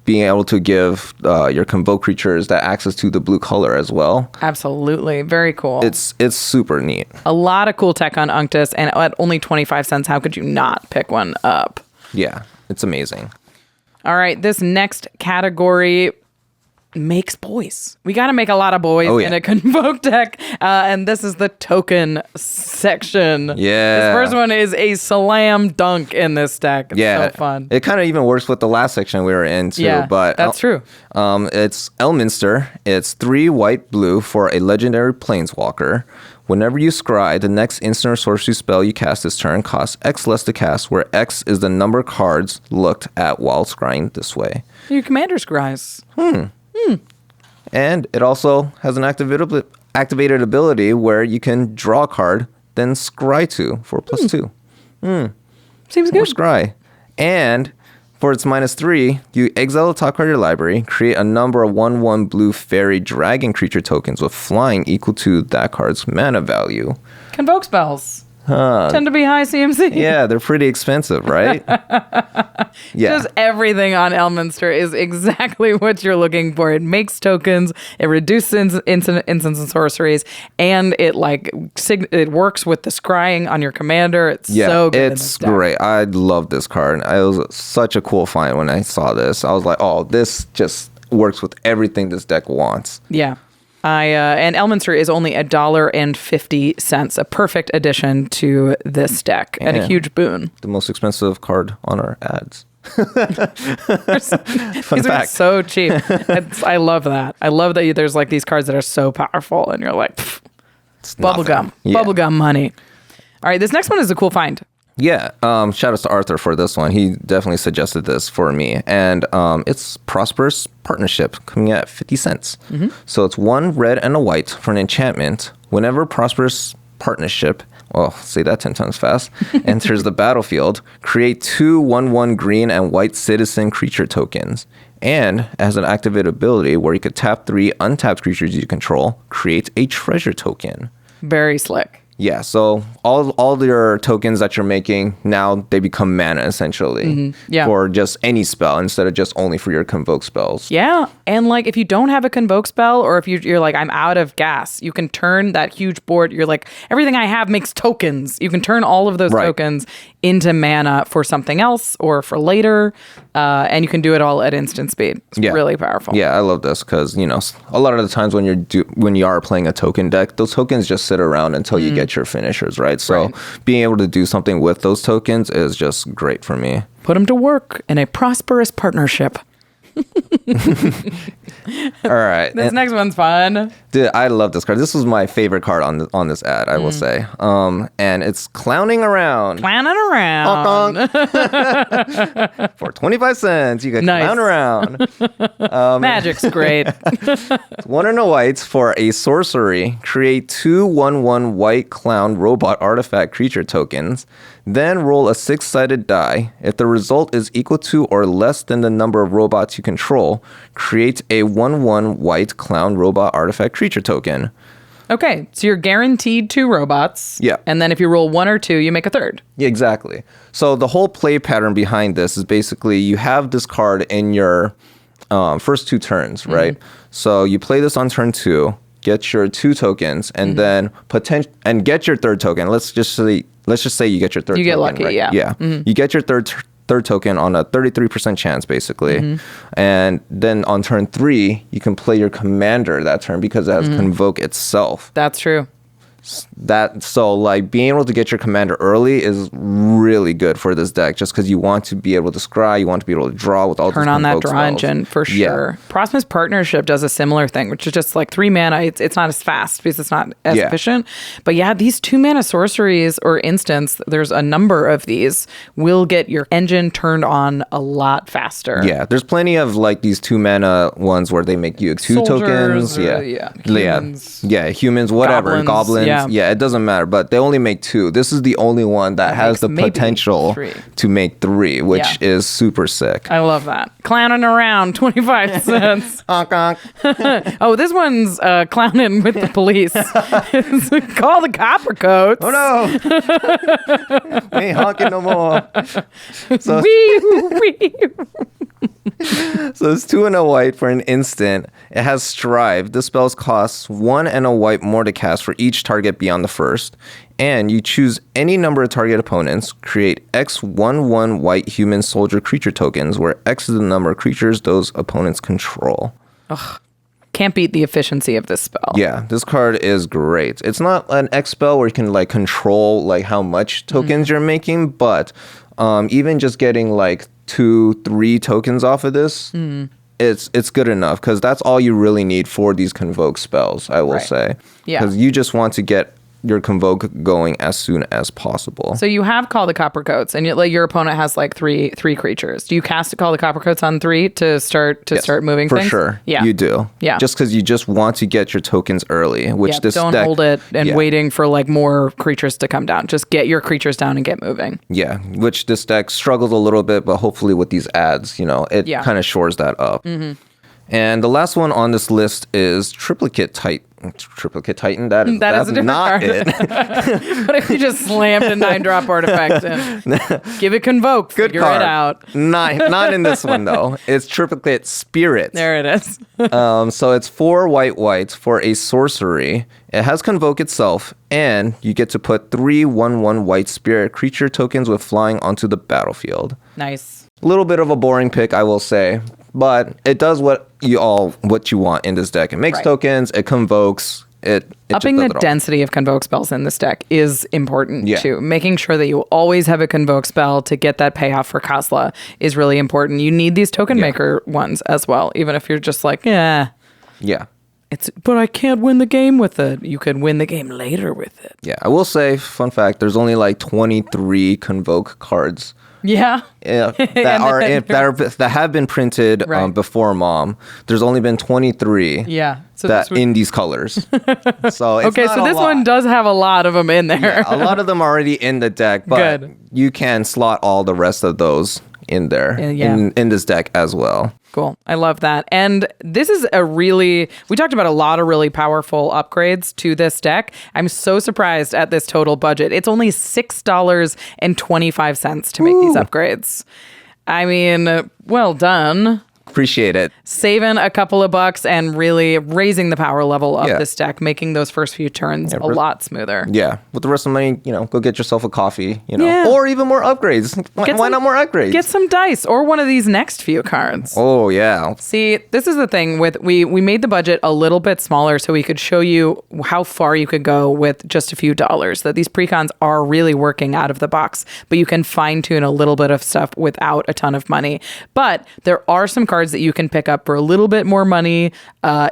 being able to give your Convoke creatures that access to the blue color as well. Absolutely. Very cool. It's super neat. A lot of cool tech on Unctus, and at only 25 cents, how could you not pick one up? Yeah, it's amazing. All right, this next category makes boys. We got to make a lot of boys in a Convoke deck, and this is the token section. Yeah. This first one is a slam dunk in this deck. It's so fun. It kind of even works with the last section we were in too. Yeah, but that's true. It's Elminster. It's 3 white-blue for a legendary planeswalker. Whenever you scry, the next instant or sorcery spell you cast this turn costs X less to cast, where X is the number of cards looked at while scrying this way. Your commander scries. And it also has an activated ability where you can draw a card, then scry 2 for +2. Seems good. Or scry. And for its -3, you exile the top card of your library, create a number of 1/1 blue fairy dragon creature tokens with flying equal to that card's mana value. Convoke spells. Tend to be high CMC. Yeah, they're pretty expensive, right? Yeah. Just everything on Elminster is exactly what you're looking for. It makes tokens, it reduces instants and sorceries, and it it works with the scrying on your commander. It's so good. It's great. I love this card. It was such a cool find when I saw this. I was like, oh, this just works with everything this deck wants. Yeah. And Elminster is only $1.50, a perfect addition to this deck and a huge boon. The most expensive card on our ads. These are so cheap. I love that. I love that there's like these cards that are so powerful and you're like, bubblegum. Yeah. Bubblegum money. All right, this next one is a cool find. Yeah, shout outs to Arthur for this one. He definitely suggested this for me. And it's Prosperous Partnership, coming at 50 cents. So it's 1 red and a white for an enchantment. Whenever Prosperous Partnership, well, say that 10 times fast, enters the battlefield, create 2 1/1 green and white citizen creature tokens. And it has an activated ability where you could tap 3 untapped creatures you control, create a treasure token. Very slick. Yeah, so all your tokens that you're making, now they become mana, essentially. For just any spell, instead of just only for your Convoke spells. Yeah, and like if you don't have a Convoke spell, or if you're like, I'm out of gas, you can turn that huge board, you're like, everything I have makes tokens. You can turn all of those tokens into mana for something else or for later, and you can do it all at instant speed. It's really powerful. Yeah, I love this because, a lot of the times when you are playing a token deck, those tokens just sit around until you get your finishers, right? So being able to do something with those tokens is just great for me. Put them to work in a prosperous partnership. All right. This next one's fun. Dude, I love this card. This was my favorite card on this ad, I will say. And it's Clowning Around. Clowning around. For 25 cents, you can clown around. Magic's great. 1 and a white for a sorcery. Create 2 1/1 white clown robot artifact creature tokens. Then roll a 6-sided die. If the result is equal to or less than the number of robots you control, create a 1/1 white clown robot artifact creature token. Okay, so you're guaranteed 2 robots. Yeah. And then if you roll 1 or 2, you make a third. Yeah, exactly. So the whole play pattern behind this is basically you have this card in your first 2 turns, right? So you play this on turn 2, get your 2 tokens, and then get your third token. Let's just say you get your third token. You get lucky, right? yeah. Yeah. You get your third token on a 33% chance, basically. And then on turn 3, you can play your commander that turn because it has Convoke itself. That's true. So like being able to get your commander early is really good for this deck, just because you want to be able to scry, you want to be able to draw with all Turn these on that Convoke draw spells. engine for sure. Proximus Partnership does a similar thing, which is just like 3 mana. It's not as fast because it's not as efficient. But yeah, these 2 mana sorceries or instants, there's a number of these, will get your engine turned on a lot faster. Yeah, there's plenty of like these 2 mana ones where they make you 2 tokens. Humans. Humans, whatever, goblins. Yeah. Yeah, it doesn't matter, but they only make 2. This is the only one that has the maybe potential 3. to make 3, which is super sick. I love that. Clowning around, 25 cents. Honk, honk. Oh, this one's clowning with the police. Call the copper coats. Oh no! We ain't honking no more. So, so it's 2 and a white for an instant. It has Strive. This spell costs 1 and a white more to cast for each target beyond the first. And you choose any number of target opponents. Create X 1/1 white human soldier creature tokens, where X is the number of creatures those opponents control. Can't beat the efficiency of this spell. Yeah, this card is great. It's not an X spell where you can like control like how much tokens you're making, but even just getting like 2-3 tokens off of this, it's good enough, because that's all you really need for these Convoke spells, I will say. Yeah. Because you just want to get your Convoke going as soon as possible. So you have Call the Copper Coats, and your opponent has like three creatures. Do you cast Call the Copper Coats on 3 to start moving for things? sure. Yeah, you do. Yeah, just because you just want to get your tokens early, which this don't deck, hold it and waiting for like more creatures to come down. Just get your creatures down and get moving. Yeah, which this deck struggles a little bit, but hopefully with these ads, it kind of shores that up. And the last one on this list is Triplicate Titan. That's is a different not card. it. What if you just slammed a 9-drop artifact in? Give it Convoke. Good Figure card. it out. Not in this one though. It's Triplicate Spirit. There it is. So it's 4 white for a sorcery. It has Convoke itself, and you get to put 3 1/1 white spirit creature tokens with flying onto the battlefield. Nice. A little bit of a boring pick, I will say, but it does what you want in this deck. It makes tokens, it convokes, it upping just the does it all. density of Convoke spells in this deck is important too. Making sure that you always have a Convoke spell to get that payoff for Kasla is really important. You need these token maker ones as well, even if you're just like, Yeah. but I can't win the game with it. You could win the game later with it. Yeah, I will say, fun fact, there's only like 23 Convoke cards. Yeah. that have been printed before Mom. There's only been 23. Yeah. So in these colors. So it's okay, not so a this lot. one does have a lot of them in there. Yeah, a lot of them are already in the deck, but you can slot all the rest of those in there in this deck as well. Cool. I love that. And this is we talked about a lot of really powerful upgrades to this deck. I'm so surprised at this total budget. It's only $6.25 to make these upgrades. I mean, well done. Appreciate it. Saving a couple of bucks and really raising the power level of this deck, making those first few turns a lot smoother. Yeah. With the rest of the money, go get yourself a coffee, or even more upgrades. Why not more upgrades? Get some dice or one of these next few cards. Oh, yeah. See, this is the thing with we made the budget a little bit smaller so we could show you how far you could go with just a few dollars, that these precons are really working out of the box, but you can fine tune a little bit of stuff without a ton of money. But there are some cards that you can pick up for a little bit more money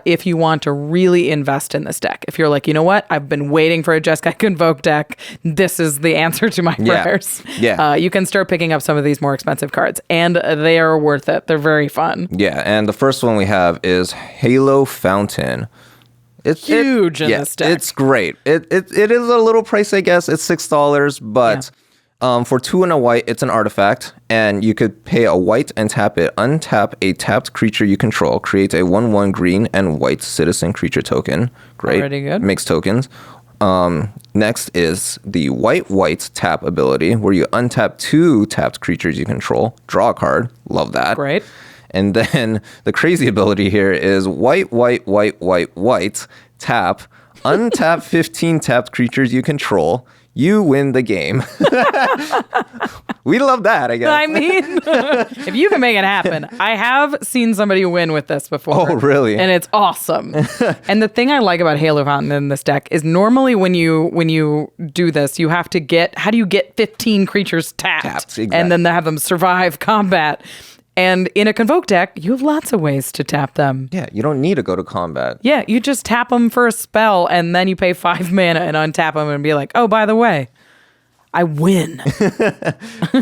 if you want to really invest in this deck. If you're like, you know what, I've been waiting for a Jeskai Convoke deck. This is the answer to my prayers. Yeah. You can start picking up some of these more expensive cards, and they are worth it. They're very fun. Yeah, and the first one we have is Halo Fountain. It's huge in this deck. It's great. It is a little pricey, I guess. It's $6, but For 2 and a white, it's an artifact, and you could pay a white and tap it. Untap a tapped creature you control. Create a 1/1 green and white citizen creature token. Great. Already good. Mixed tokens. Next is the white tap ability, where you untap 2 tapped creatures you control. Draw a card. Love that. Great. And then the crazy ability here is white, tap. Untap 15 tapped creatures you control. You win the game. We love that, I guess. I mean, if you can make it happen. I have seen somebody win with this before. Oh, really? And it's awesome. And the thing I like about Halo Fountain in this deck is normally when you do this, you have to how do you get 15 creatures tapped? Exactly. And then have them survive combat. And in a Convoke deck, you have lots of ways to tap them. Yeah, you don't need to go to combat. Yeah, you just tap them for a spell, and then you pay 5 mana and untap them and be like, oh, by the way, I win.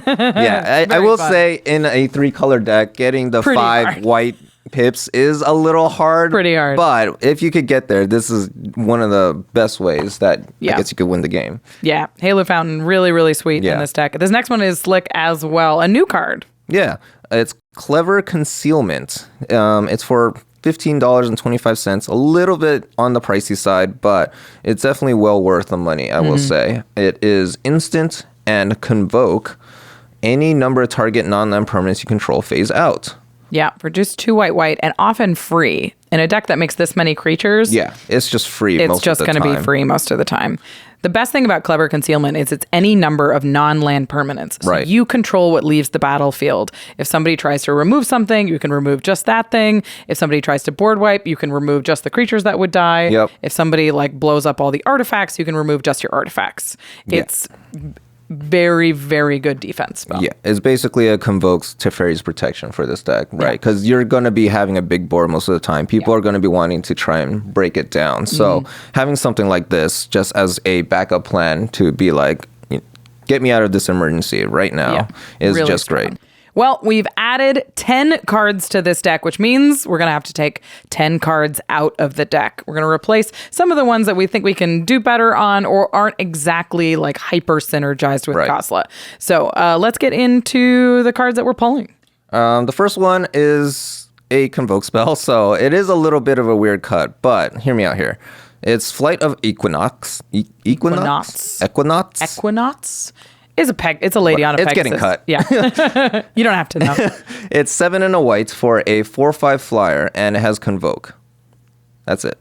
Yeah, I will say in a 3-color deck, getting the Pretty 5 hard. white pips is a little hard. Pretty hard. But if you could get there, this is one of the best ways that I guess you could win the game. Yeah, Halo Fountain, really, really sweet in this deck. This next one is slick as well. A new card. Yeah, it's Clever Concealment. It's for $15.25, a little bit on the pricey side, but it's definitely well worth the money, I will say. It is instant and convoke any number of target non-land permanents you control phase out. Yeah, for just 2 white, and often free. In a deck that makes this many creatures, Yeah, it's just free it's most just of the going to time. be free most of the time. The best thing about Clever Concealment is it's any number of non-land permanents. So Right. you control what leaves the battlefield. If somebody tries to remove something, you can remove just that thing. If somebody tries to board wipe, you can remove just the creatures that would die. Yep. If somebody blows up all the artifacts, you can remove just your artifacts. It's very, very good defense spell. Yeah, it's basically a Convoke's Teferi's Protection for this deck, right? Because you're going to be having a big board most of the time. People are going to be wanting to try and break it down. So having something like this just as a backup plan to be like, get me out of this emergency right now is really just strong. great. Well, we've added 10 cards to this deck, which means we're going to have to take 10 cards out of the deck. We're going to replace some of the ones that we think we can do better on or aren't exactly hyper synergized with Kasla. So let's get into the cards that we're pulling. The first one is a Convoke spell, so it is a little bit of a weird cut, but hear me out here. It's Flight of Equinox. Equinox? Is a peg. It's a lady on a It's Pegasus. getting cut. Yeah. You don't have to know. It's 7 and a white for a 4/5 flyer, and it has Convoke. That's it.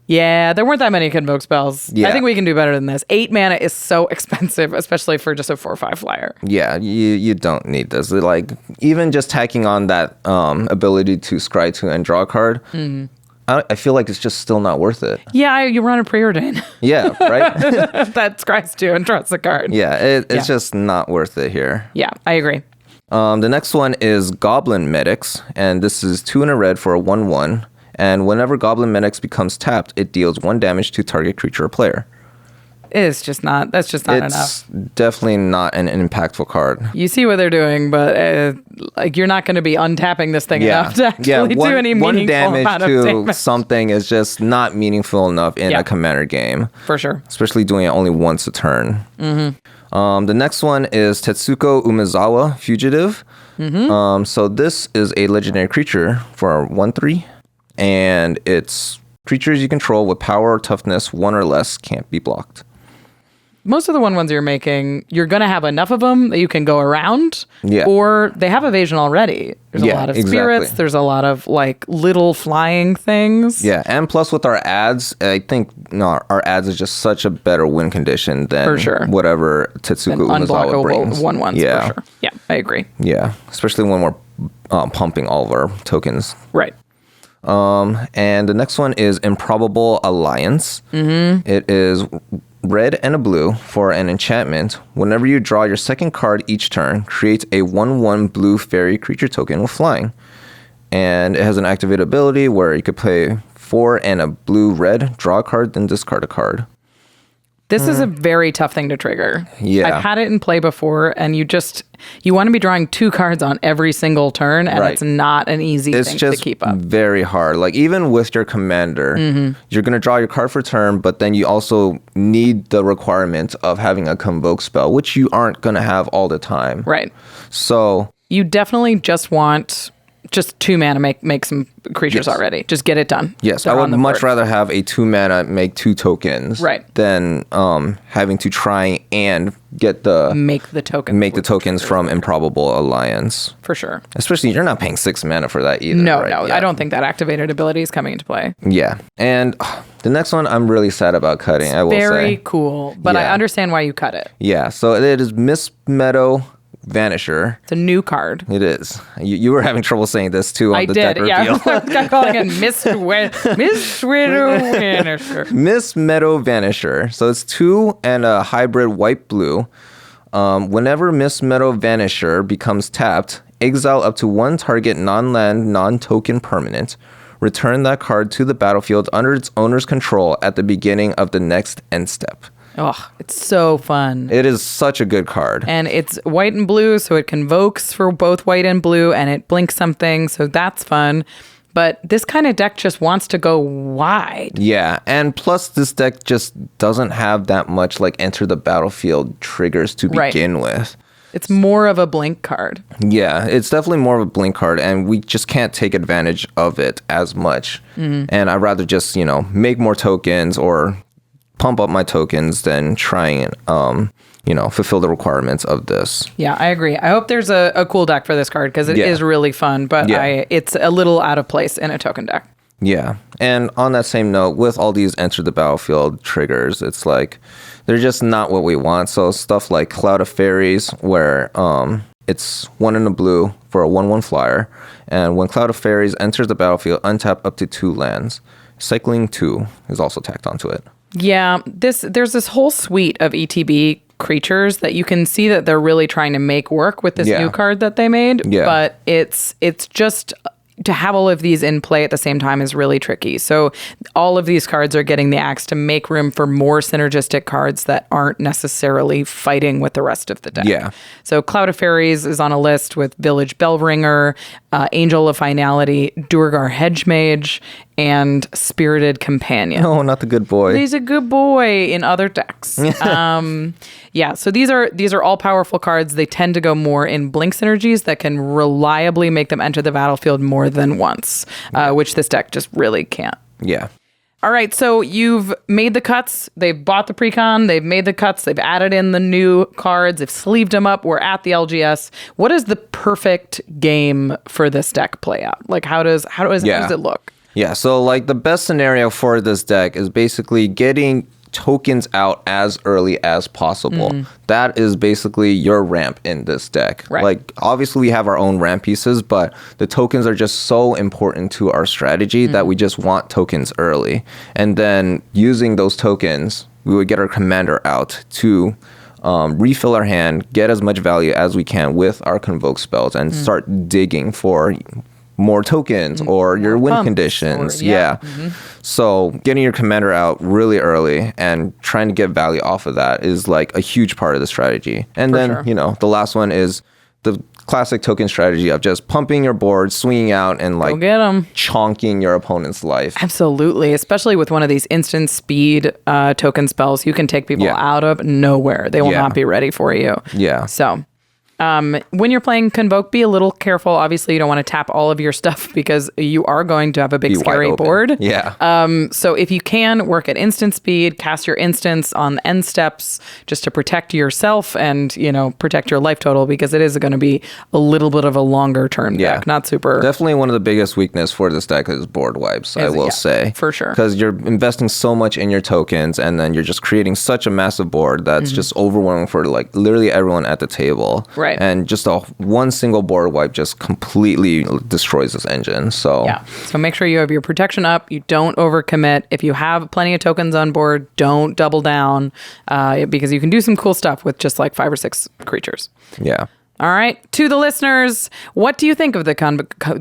Yeah, there weren't that many Convoke spells. Yeah. I think we can do better than this. 8 mana is so expensive, especially for just a 4/5 flyer. Yeah, you don't need this. Even just tacking on that ability to scry to and draw a card, I feel like it's just still not worth it. Yeah, you run a preordain. Yeah, right? That scries to and draws a card. Yeah, it's just not worth it here. Yeah, I agree. The next one is Goblin Medics, and this is 2 and a red for a 1/1. And whenever Goblin Medics becomes tapped, it deals 1 damage to target creature or player. That's just not enough. It's definitely not an impactful card. You see what they're doing, but you're not going to be untapping this thing enough to actually do any meaningful one damage amount of to damage. something is just not meaningful enough in a commander game. For sure. Especially doing it only once a turn. The next one is Tetsuko Umezawa, Fugitive. So this is a legendary creature for 1/3, and it's creatures you control with power or toughness 1 or less can't be blocked. Most of the 1/1s you're making, you're going to have enough of them that you can go around. Yeah. Or they have evasion already. There's a lot of spirits. Exactly. There's a lot of little flying things. Yeah, and plus with our ads, I think our ads is just such a better win condition than For sure. whatever Tetsuko Umezawa Unblockable brings. 1/1s Yeah. for sure. Yeah, I agree. Yeah, especially when we're pumping all of our tokens. Right. And the next one is Improbable Alliance. It is red and a blue for an enchantment. Whenever you draw your second card each turn, create a 1/1 blue fairy creature token with flying. And it has an activate ability where you could play 4 and a blue red, draw a card, then discard a card. This is a very tough thing to trigger. Yeah. I've had it in play before, and you want to be drawing 2 cards on every single turn, and Right. it's not an easy It's thing just to keep up. very hard. Like even with your commander, you're going to draw your card for turn, but then you also need the requirement of having a convoke spell, which you aren't going to have all the time. Right. So You definitely just want just 2 mana make some creatures Yes. already. Just get it done. yes, They're I on would the much board. rather have a 2 mana make 2 tokens Right. than having to try and get the Make the tokens from Improbable Alliance. for sure. Especially you're not paying 6 mana for that either. No, right? no, Yeah. I don't think that activated ability is coming into play. Yeah, and the next one I'm really sad about cutting. I will Very say. cool, but I Yeah. understand why you cut it. Yeah, so it is Miss Meadow Vanisher. It's a new card. It is. You were having trouble saying this too on I the did, deck yeah. reveal. I'm calling it Miss Widow Vanisher. Miss Meadow Vanisher. So it's 2 and a hybrid white-blue. Whenever Miss Meadow Vanisher becomes tapped, exile up to 1 target non-land, non-token permanent. Return that card to the battlefield under its owner's control at the beginning of the next end step. Oh, it's so fun. It is such a good card. And it's white and blue, so it convokes for both white and blue, and it blinks something, so that's fun. But this kind of deck just wants to go wide. Yeah, and plus this deck just doesn't have that much like enter the battlefield triggers to Right. begin with. It's more of a blink card. Yeah, it's definitely more of a blink card, and we just can't take advantage of it as much. And I'd rather just, make more tokens or pump up my tokens than try and, fulfill the requirements of this. Yeah, I agree. I hope there's a cool deck for this card because it is Yeah. really fun, but Yeah. it's a little out of place in a token deck. Yeah, and on that same note, with all these enter the battlefield triggers, it's like they're just not what we want. So stuff like Cloud of Fairies, where it's 1 in a blue for a 1/1 flyer, and when Cloud of Fairies enters the battlefield, untap up to 2 lands. Cycling 2 is also tacked onto it. Yeah, there's this whole suite of ETB creatures that you can see that they're really trying to make work with this Yeah. new card that they made. Yeah. But it's just to have all of these in play at the same time is really tricky. So all of these cards are getting the axe to make room for more synergistic cards that aren't necessarily fighting with the rest of the deck. Yeah. So Cloud of Fairies is on a list with Village Bellringer, Angel of Finality, Durgar Hedgemage, and Spirited Companion. Oh, not the good boy. He's a good boy in other decks. Yeah, so these are all powerful cards. They tend to go more in blink synergies that can reliably make them enter the battlefield more than once, which this deck just really can't. Yeah. All right, so you've made the cuts. They've bought the Precon. They've made the cuts. They've added in the new cards. They've sleeved them up. We're at the LGS. What does the perfect game for this deck play out? Like, how does it look? Yeah, so like the best scenario for this deck is basically getting tokens out as early as possible. That is basically your ramp in this deck. Right. Like obviously we have our own ramp pieces, but the tokens are just so important to our strategy that we just want tokens early. And then using those tokens, we would get our commander out to refill our hand, get as much value as we can with our convoke spells, and start digging for more tokens or your win pumps conditions. or- yeah. So getting your commander out really early and trying to get value off of that is like a huge part of the strategy. And then, sure. the last one is the classic token strategy of just pumping your board, swinging out, and like get 'em. chonking your opponent's life. Absolutely, especially with one of these instant speed token spells, you can take people Yeah. out of nowhere. They will Yeah. not be ready for you. Yeah. So, when you're playing Convoke, be a little careful. Obviously, you don't want to tap all of your stuff because you are going to have a big Be wide scary open. board. Yeah. So if you can, work at instant speed, cast your instants on the end steps just to protect yourself and, protect your life total, because it is going to be a little bit of a longer term deck, not super. Definitely one of the biggest weakness for this deck is board wipes, I will say. For sure. Because you're investing so much in your tokens and then you're just creating such a massive board that's just overwhelming for like literally everyone at the table. Right. And just one single board wipe just completely destroys this engine. So Yeah. So make sure you have your protection up. You don't overcommit. If you have plenty of tokens on board, don't double down because you can do some cool stuff with just like 5 or 6 creatures. yeah. All right. To the listeners, what do you think of the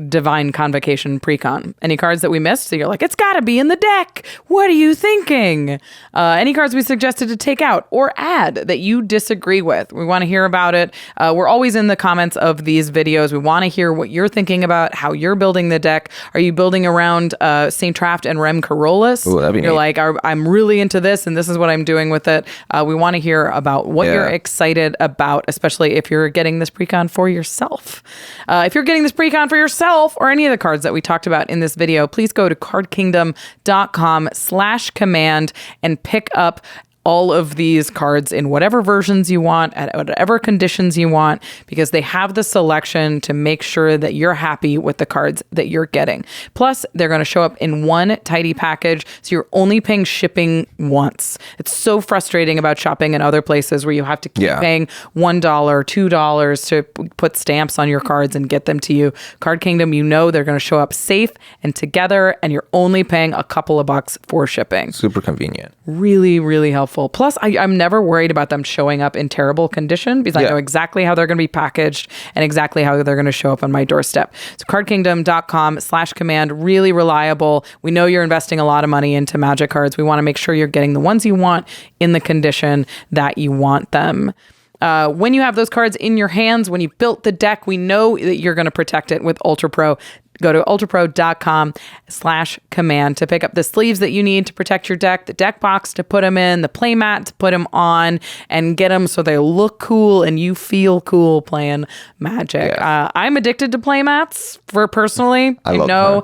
Divine Convocation Precon? Any cards that we missed? So you're like, it's got to be in the deck. What are you thinking? Any cards we suggested to take out or add that you disagree with? We want to hear about it. We're always in the comments of these videos. We want to hear what you're thinking about, how you're building the deck. Are you building around St. Traft and Rem Karolus? Ooh, that'd be You're neat. like, I'm really into this, and this is what I'm doing with it. We want to hear about what you're excited about, especially if you're getting this Precon for yourself. If you're getting this Precon for yourself or any of the cards that we talked about in this video, please go to cardkingdom.com/command and pick up all of these cards in whatever versions you want, at whatever conditions you want, because they have the selection to make sure that you're happy with the cards that you're getting. Plus, they're going to show up in one tidy package, so you're only paying shipping once. It's so frustrating about shopping in other places where you have to keep paying $1, $2 to put stamps on your cards and get them to you. Card Kingdom, you know they're going to show up safe and together, and you're only paying a couple of bucks for shipping. Super convenient. Really, really helpful. Plus, I'm never worried about them showing up in terrible condition because I know exactly how they're going to be packaged and exactly how they're going to show up on my doorstep. So cardkingdom.com/command, really reliable. We know you're investing a lot of money into Magic cards. We want to make sure you're getting the ones you want in the condition that you want them. When you have those cards in your hands, when you built the deck, we know that you're going to protect it with ULTRAPRO. Go to ultrapro.com/command to pick up the sleeves that you need to protect your deck, the deck box to put them in, the play mat to put them on, and get them so they look cool and you feel cool playing Magic. Yeah. I'm addicted to play mats personally. I know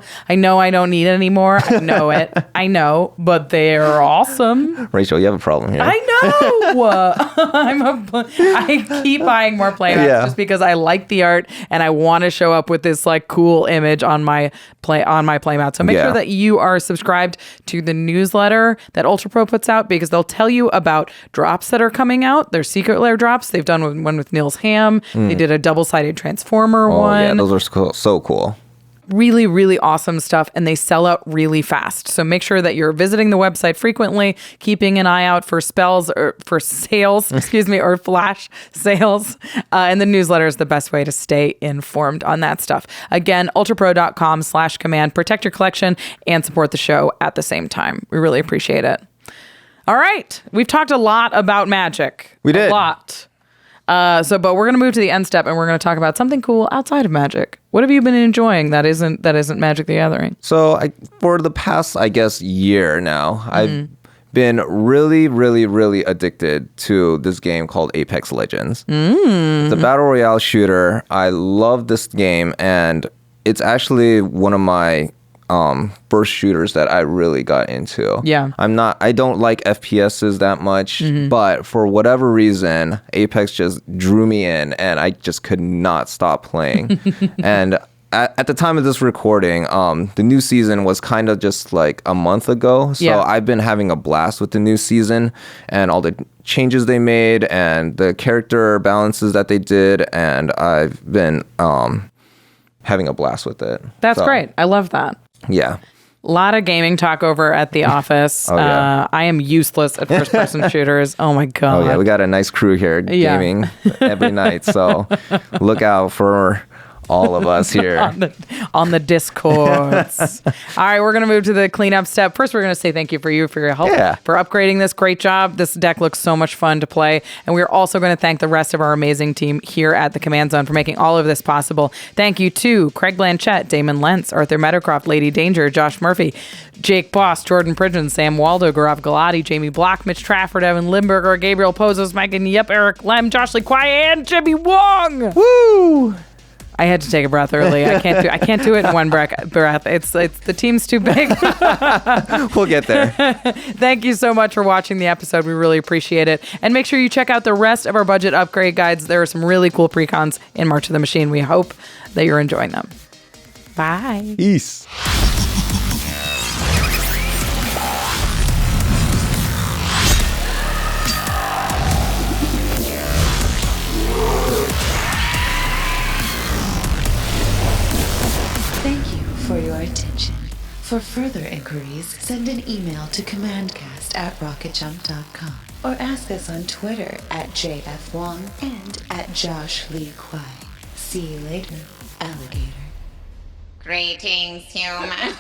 I don't need it anymore. I know it. I know, but they're awesome. Rachel, you have a problem here. I know. I keep buying more playmats just because I like the art and I want to show up with this like cool image on my playmat. So make sure that you are subscribed to the newsletter that ULTRAPRO puts out, because they'll tell you about drops that are coming out. They're secret lair drops. They've done one with Neil's Ham. They did a double-sided Transformer one. Yeah, those are so cool. Really, really awesome stuff, and they sell out really fast. So make sure that you're visiting the website frequently, keeping an eye out for spells or for sales, or flash sales. And the newsletter is the best way to stay informed on that stuff. Again, ultrapro.com/command. Protect your collection and support the show at the same time. We really appreciate it. All right. We've talked a lot about Magic. We did. A lot. But we're going to move to the end step, and we're going to talk about something cool outside of Magic. What have you been enjoying that isn't Magic the Gathering? So for the past, I guess, year now, I've been really, really, really addicted to this game called Apex Legends. It's a battle royale shooter. I love this game, and it's actually one of my first shooters that I really got into. Yeah. I don't like FPSs that much, but for whatever reason, Apex just drew me in and I just could not stop playing. And at the time of this recording, the new season was kind of just like a month ago. So I've been having a blast with the new season and all the changes they made and the character balances that they did. And I've been having a blast with it. That's great. I love that. Yeah. A lot of gaming talk over at the office. I am useless at first-person shooters. Oh, my God. Oh, yeah. We got a nice crew here gaming every night. So look out for all of us here on the Discords. All right, we're going to move to the cleanup step. First, we're going to say thank you for your help for upgrading this. Great job. This deck looks so much fun to play. And we're also going to thank the rest of our amazing team here at the Command Zone for making all of this possible. Thank you to Craig Blanchett, Damon Lentz, Arthur Meadowcroft, Lady Danger, Josh Murphy, Jake Boss, Jordan Pridgeon, Sam Waldo, Gaurav Galati, Jamie Block, Mitch Trafford, Evan Limburger, Gabriel Pozos, Mike and Eric Lem, Josh Lee Kwai, and Jimmy Wong. Woo! I had to take a breath early. I can't do it in one breath. It's the team's too big. We'll get there. Thank you so much for watching the episode. We really appreciate it. And make sure you check out the rest of our budget upgrade guides. There are some really cool precons in March of the Machine. We hope that you're enjoying them. Bye. Peace. For your attention. For further inquiries, send an email to commandcast@rocketjump.com. or ask us on Twitter at JFWong and at Josh Lee Kwai. See you later, alligator. Greetings, humans.